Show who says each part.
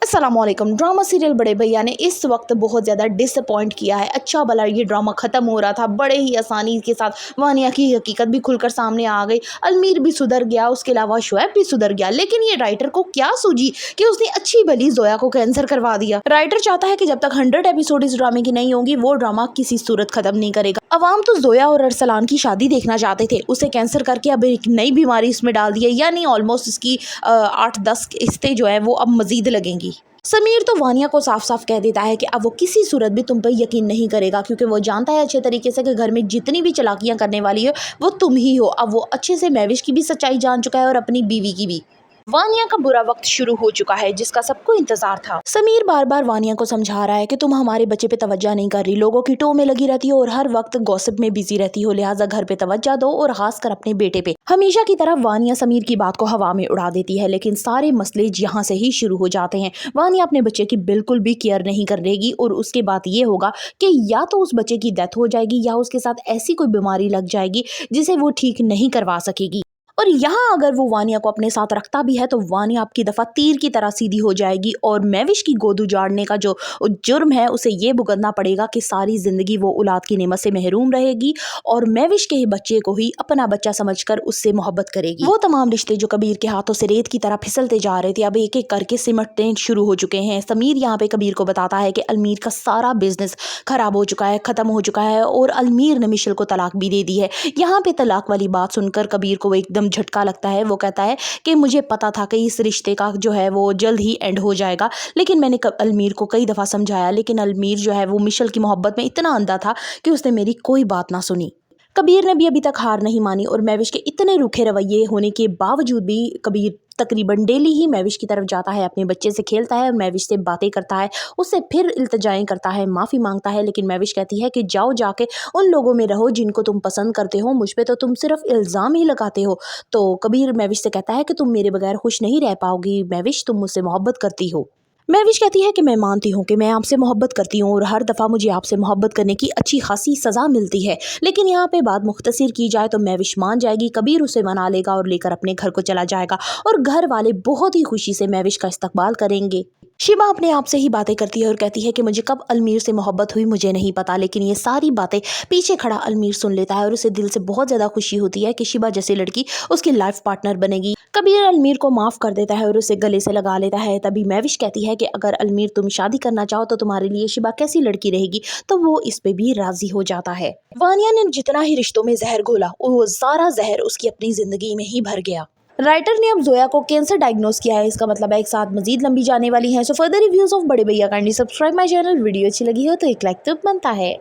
Speaker 1: अस्सलामुअलैकुम। Drama serial बड़े भैया ने इस वक्त बहुत ज़्यादा डिसअपॉइंट किया है। अच्छा भला ये ड्रामा ख़त्म हो रहा था, बड़े ही आसानी के साथ वानिया की हकीकत भी खुलकर सामने आ गई। अलमीर भी सुधर गया, उसके अलावा शुएब भी सुधर गया। लेकिन ये राइटर को क्या सूझी कि उसने अच्छी भली जोया को कैंसर करवा दिया। राइटर चाहता है कि जब तक 100 एपिसोड इस ड्रामे की नहीं होंगी वो ड्रामा किसी सूरत ख़त्म नहीं करेगा। अवाम तो जोया और अरसलान की शादी देखना चाहते थे, उसे कैंसर करके अब एक नई बीमारी इसमें डाल दी है। यानी ऑलमोस्ट इसकी 8-10 किस्तें जो है वो अब मजीद लगेंगी। समीर तो वानिया को साफ साफ कह देता है कि अब वो किसी सूरत भी तुम पर यकीन नहीं करेगा, क्योंकि वो जानता है अच्छे तरीके से कि घर में जितनी भी चालाकियां करने वाली है वो तुम ही हो। अब वो अच्छे से महविश की भी सच्चाई जान चुका है और अपनी बीवी की भी। वानिया का बुरा वक्त शुरू हो चुका है जिसका सबको इंतजार था। समीर बार बार वानिया को समझा रहा है कि तुम हमारे बच्चे पे तवज्जो नहीं कर रही, लोगों की टो में लगी रहती हो और हर वक्त गॉसिप में बिजी रहती हो, लिहाजा घर पे तवज्जो दो और खासकर अपने बेटे पे। हमेशा की तरह वानिया समीर की बात को हवा में उड़ा देती है, लेकिन सारे मसले यहाँ से ही शुरू हो जाते हैं। वानिया अपने बच्चे की बिल्कुल भी केयर नहीं करेगी और उसके बाद ये होगा कि या तो उस बच्चे की डेथ हो जाएगी या उसके साथ ऐसी कोई बीमारी लग जाएगी जिसे वो ठीक नहीं करवा सकेगी। और यहाँ अगर वो वानिया को अपने साथ रखता भी है तो वानिया आपकी दफ़ा तीर की तरह सीधी हो जाएगी और महविश की गोद उजाड़ने का जो जुर्म है उसे ये भुगतना पड़ेगा कि सारी ज़िंदगी वो औलाद की नेमत से महरूम रहेगी और महविश के ही बच्चे को ही अपना बच्चा समझकर उससे मोहब्बत करेगी। वो तमाम रिश्ते जो कबीर के हाथों से रेत की तरह फिसलते जा रहे थे अब एक एक करके सिमटने शुरू हो चुके हैं। समीर यहाँ पे कबीर को बताता है कि अलमीर का सारा बिजनेस खराब हो चुका है, ख़त्म हो चुका है और अलमीर ने मिशेल को तलाक भी दे दी है। यहाँ पे तलाक वाली बात सुनकर कबीर को एकदम झटका लगता है। वो कहता है कि मुझे पता था कि इस रिश्ते का जो है वो जल्द ही एंड हो जाएगा, लेकिन मैंने अलमीर को कई दफ़ा समझाया, लेकिन अलमीर जो है वो मिशेल की मोहब्बत में इतना अंधा था कि उसने मेरी कोई बात ना सुनी। कबीर ने भी अभी तक हार नहीं मानी और महविश के इतने रूखे रवैये होने के बावजूद भी कबीर तकरीबन डेली ही महविश की तरफ जाता है, अपने बच्चे से खेलता है और महविश से बातें करता है, उससे फिर इल्तिजाएं करता है, माफ़ी मांगता है। लेकिन महविश कहती है कि जाओ जाके उन लोगों में रहो जिनको तुम पसंद करते हो, मुझ पे तो तुम सिर्फ इल्ज़ाम ही लगाते हो। तो कबीर महविश से कहता है कि तुम मेरे बगैर खुश नहीं रह पाओगी महविश, तुम मुझसे मोहब्बत करती हो। महविश कहती है कि मैं मानती हूँ कि मैं आपसे मोहब्बत करती हूँ और हर दफ़ा मुझे आपसे मोहब्बत करने की अच्छी खासी सज़ा मिलती है, लेकिन यहाँ पे बात मुख्तसर की जाए तो महविश मान जाएगी, कबीर उसे मना लेगा और लेकर अपने घर को चला जाएगा और घर वाले बहुत ही खुशी से महविश का इस्तकबाल करेंगे। शिबा अपने आप से ही बातें करती है और कहती है कि मुझे कब अलमीर से मोहब्बत हुई मुझे नहीं पता, लेकिन ये सारी बातें पीछे खड़ा अलमीर सुन लेता है और उसे दिल से बहुत ज़्यादा खुशी होती है कि शिबा जैसी लड़की उसकी लाइफ पार्टनर बनेगी। कबीर अलमीर को माफ़ कर देता है और उसे गले से लगा लेता है। तभी महविश कहती है कि अगर अलमीर तुम शादी करना चाहो तो तुम्हारे लिए शिबा कैसी लड़की रहेगी, तो वो इस पे भी राजी हो जाता है। वानिया ने जितना ही रिश्तों में जहर घोला वो सारा जहर उसकी अपनी ज़िंदगी में ही भर गया। राइटर ने अब जोया को कैंसर डायग्नोस किया है, इसका मतलब है एक साथ मजीद लंबी जाने वाली है। सो फर्दर रिव्यूज ऑफ बड़े भैया kindly subscribe my channel. Video अच्छी लगी हो तो एक लाइक तो बनता है।